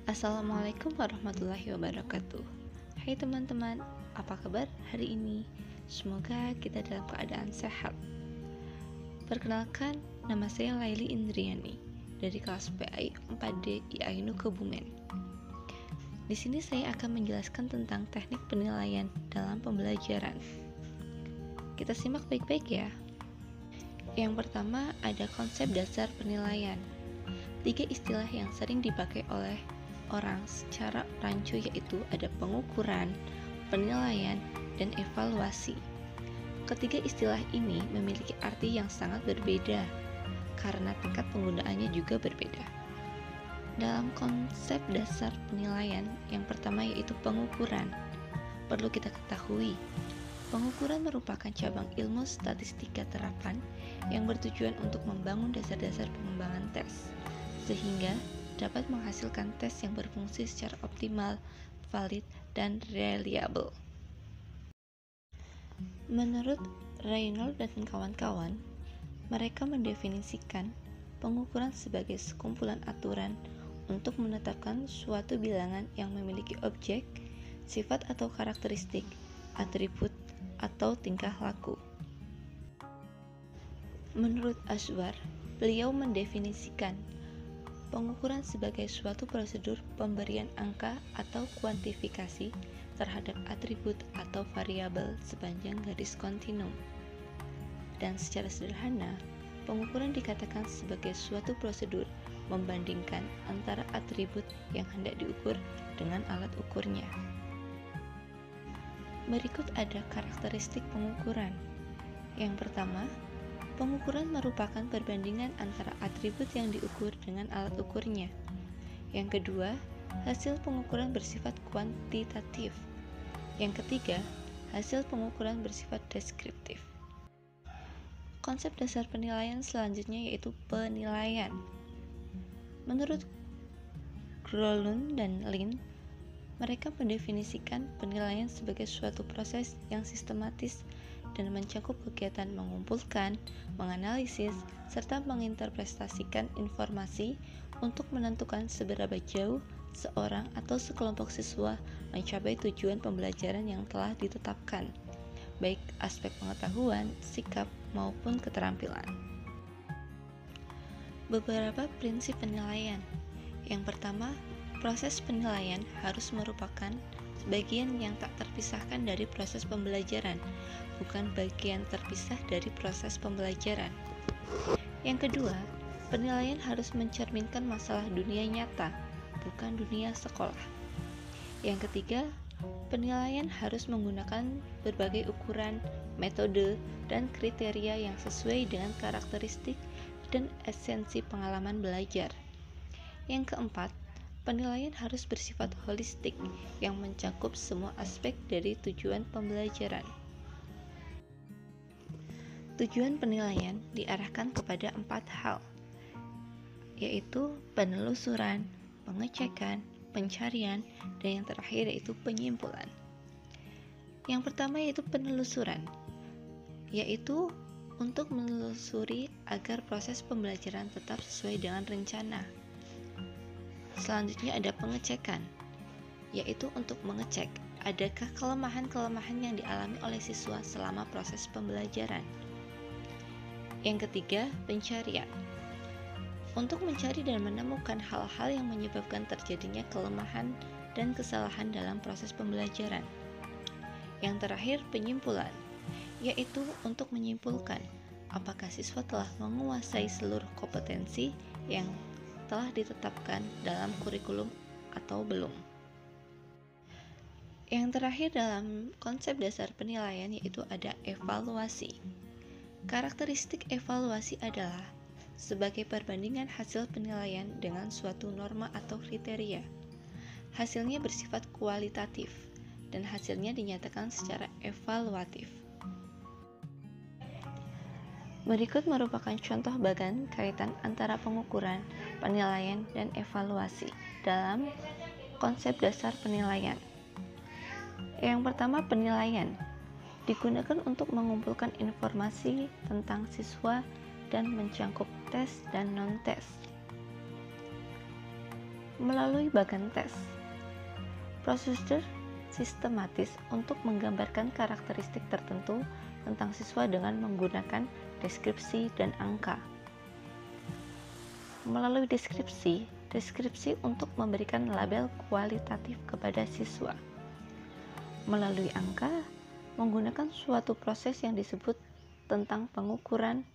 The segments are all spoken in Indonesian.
Assalamualaikum warahmatullahi wabarakatuh. Hai teman-teman, apa kabar hari ini? Semoga kita dalam keadaan sehat. Perkenalkan, nama saya Laili Indriani dari kelas PAI 4D IAINU Kebumen. Di sini saya akan menjelaskan tentang teknik penilaian dalam pembelajaran. Kita simak baik-baik ya. Yang pertama ada konsep dasar penilaian. 3 istilah yang sering dipakai oleh orang secara rancu yaitu ada pengukuran, penilaian, dan evaluasi. Ketiga istilah ini memiliki arti yang sangat berbeda karena tingkat penggunaannya juga berbeda. Dalam konsep dasar penilaian, yang pertama yaitu pengukuran. Perlu kita ketahui, pengukuran merupakan cabang ilmu statistika terapan yang bertujuan untuk membangun dasar-dasar pengembangan tes, sehingga dapat menghasilkan tes yang berfungsi secara optimal, valid, dan reliable. Menurut Reynolds dan kawan-kawan, mereka mendefinisikan pengukuran sebagai sekumpulan aturan untuk menetapkan suatu bilangan yang memiliki objek, sifat atau karakteristik, atribut, atau tingkah laku. Menurut Ashbar, beliau mendefinisikan pengukuran sebagai suatu prosedur pemberian angka atau kuantifikasi terhadap atribut atau variabel sepanjang garis kontinum. Dan secara sederhana, pengukuran dikatakan sebagai suatu prosedur membandingkan antara atribut yang hendak diukur dengan alat ukurnya. Berikut ada karakteristik pengukuran. Yang pertama, pengukuran merupakan perbandingan antara atribut yang diukur dengan alat ukurnya. Yang kedua, hasil pengukuran bersifat kuantitatif. Yang ketiga, hasil pengukuran bersifat deskriptif. Konsep dasar penilaian selanjutnya yaitu penilaian. Menurut Grolund dan Lin, mereka mendefinisikan penilaian sebagai suatu proses yang sistematis dan mencakup kegiatan mengumpulkan, menganalisis, serta menginterpretasikan informasi untuk menentukan seberapa jauh seorang atau sekelompok siswa mencapai tujuan pembelajaran yang telah ditetapkan, baik aspek pengetahuan, sikap, maupun keterampilan. Beberapa prinsip penilaian. Yang pertama, proses penilaian harus merupakan bagian yang tak terpisahkan dari proses pembelajaran, bukan bagian terpisah dari proses pembelajaran. Yang kedua, penilaian harus mencerminkan masalah dunia nyata, bukan dunia sekolah. Yang ketiga, penilaian harus menggunakan berbagai ukuran, metode, dan kriteria yang sesuai dengan karakteristik dan esensi pengalaman belajar. Yang keempat, penilaian harus bersifat holistik yang mencakup semua aspek dari tujuan pembelajaran. Tujuan penilaian diarahkan kepada 4 hal, yaitu penelusuran, pengecekan, pencarian, dan yang terakhir yaitu penyimpulan. Yang pertama yaitu penelusuran, yaitu untuk menelusuri agar proses pembelajaran tetap sesuai dengan rencana. Selanjutnya ada pengecekan, yaitu untuk mengecek adakah kelemahan-kelemahan yang dialami oleh siswa selama proses pembelajaran. Yang ketiga, pencarian, untuk mencari dan menemukan hal-hal yang menyebabkan terjadinya kelemahan dan kesalahan dalam proses pembelajaran. Yang terakhir, penyimpulan, yaitu untuk menyimpulkan apakah siswa telah menguasai seluruh kompetensi yang telah ditetapkan dalam kurikulum atau belum. Yang terakhir dalam konsep dasar penilaian yaitu ada evaluasi. Karakteristik evaluasi adalah sebagai perbandingan hasil penilaian dengan suatu norma atau kriteria. Hasilnya bersifat kualitatif dan hasilnya dinyatakan secara evaluatif. Berikut merupakan contoh bagan kaitan antara pengukuran, penilaian, dan evaluasi dalam konsep dasar penilaian. Yang pertama, penilaian digunakan untuk mengumpulkan informasi tentang siswa dan mencakup tes dan non-tes. Melalui bagan tes, prosedur sistematis untuk menggambarkan karakteristik tertentu tentang siswa dengan menggunakan deskripsi dan angka. Melalui deskripsi untuk memberikan label kualitatif kepada siswa. Melalui angka, menggunakan suatu proses yang disebut tentang pengukuran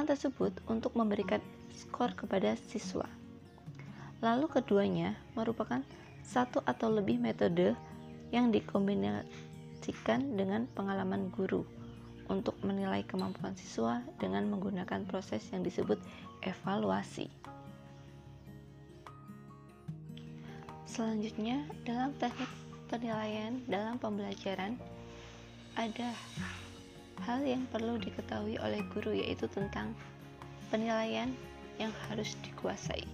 tersebut untuk memberikan skor kepada siswa. Lalu keduanya merupakan satu atau lebih metode yang dikombinasikan dengan pengalaman guru untuk menilai kemampuan siswa dengan menggunakan proses yang disebut evaluasi. Selanjutnya, dalam teknik penilaian dalam pembelajaran, ada hal yang perlu diketahui oleh guru, yaitu tentang penilaian yang harus dikuasai.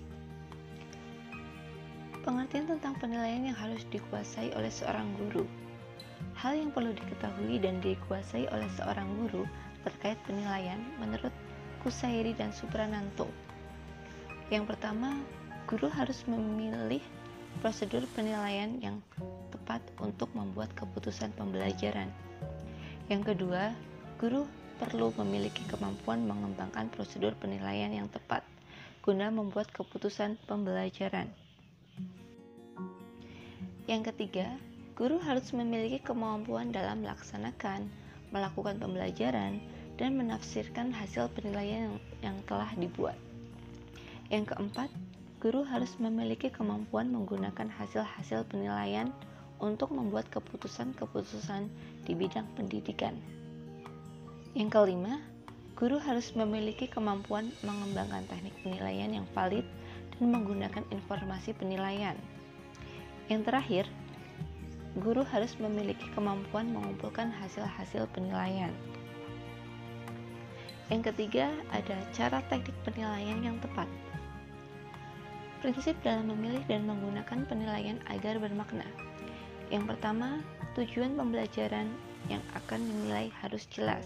Pengertian tentang penilaian yang harus dikuasai oleh seorang guru. Hal yang perlu diketahui dan dikuasai oleh seorang guru terkait penilaian menurut Kusairi dan Suprananto. Yang pertama, guru harus memilih prosedur penilaian yang tepat untuk membuat keputusan pembelajaran. Yang kedua, guru perlu memiliki kemampuan mengembangkan prosedur penilaian yang tepat guna membuat keputusan pembelajaran. Yang ketiga, guru harus memiliki kemampuan dalam melaksanakan, melakukan pembelajaran, dan menafsirkan hasil penilaian yang telah dibuat. Yang keempat, guru harus memiliki kemampuan menggunakan hasil-hasil penilaian untuk membuat keputusan-keputusan di bidang pendidikan. Yang kelima, guru harus memiliki kemampuan mengembangkan teknik penilaian yang valid dan menggunakan informasi penilaian. Yang terakhir, guru harus memiliki kemampuan mengumpulkan hasil-hasil penilaian. Yang ketiga, ada cara teknik penilaian yang tepat. Prinsip dalam memilih dan menggunakan penilaian agar bermakna. Yang pertama, tujuan pembelajaran yang akan dinilai harus jelas.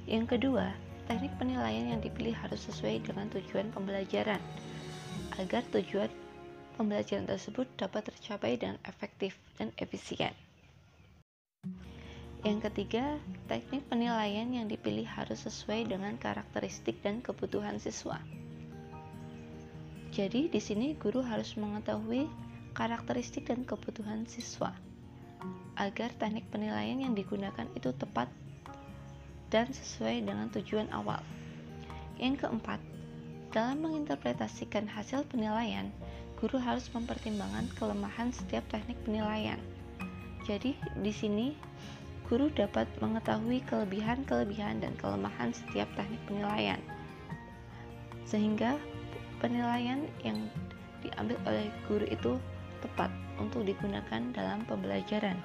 Yang kedua, teknik penilaian yang dipilih harus sesuai dengan tujuan pembelajaran, agar tujuan pembelajaran tersebut dapat tercapai dengan efektif dan efisien. Yang ketiga, teknik penilaian yang dipilih harus sesuai dengan karakteristik dan kebutuhan siswa. Jadi, di sini guru harus mengetahui karakteristik dan kebutuhan siswa, agar teknik penilaian yang digunakan itu tepat dan sesuai dengan tujuan awal. Yang keempat, dalam menginterpretasikan hasil penilaian, guru harus mempertimbangkan kelemahan setiap teknik penilaian. Jadi, di sini guru dapat mengetahui kelebihan-kelebihan dan kelemahan setiap teknik penilaian, sehingga penilaian yang diambil oleh guru itu tepat untuk digunakan dalam pembelajaran.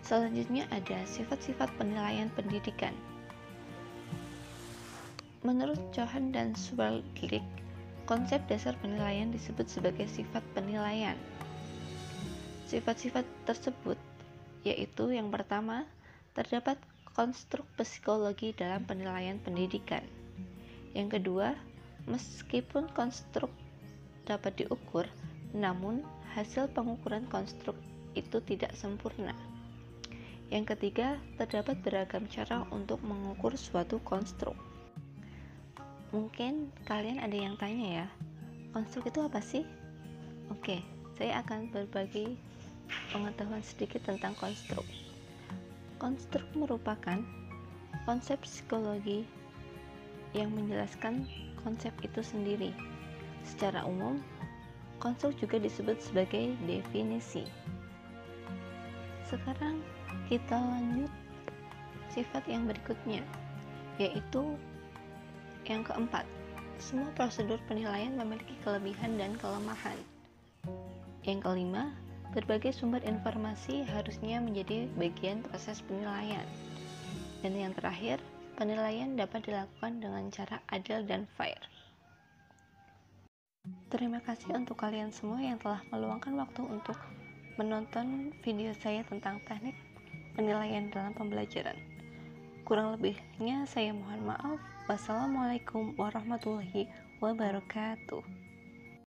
Selanjutnya ada sifat-sifat penilaian pendidikan. Menurut Cohen dan Swartlik, konsep dasar penilaian disebut sebagai sifat penilaian. Sifat-sifat tersebut yaitu yang pertama, terdapat konstruk psikologi dalam penilaian pendidikan. Yang kedua, meskipun konstruk dapat diukur, namun hasil pengukuran konstruk itu tidak sempurna. Yang ketiga, terdapat beragam cara untuk mengukur suatu konstruk. Mungkin kalian ada yang tanya ya, konstruk itu apa sih? Oke, saya akan berbagi pengetahuan sedikit tentang konstruk. Konstruk merupakan konsep psikologi yang menjelaskan konsep itu sendiri. Secara umum, konstruk juga disebut sebagai definisi. Sekarang kita lanjut sifat yang berikutnya, yaitu yang keempat. Semua prosedur penilaian memiliki kelebihan dan kelemahan. Yang kelima, berbagai sumber informasi harusnya menjadi bagian proses penilaian. Dan yang terakhir, penilaian dapat dilakukan dengan cara adil dan fair. Terima kasih untuk kalian semua yang telah meluangkan waktu untuk menonton video saya tentang teknik penilaian dalam pembelajaran. Kurang lebihnya saya mohon maaf. Wassalamualaikum warahmatullahi wabarakatuh.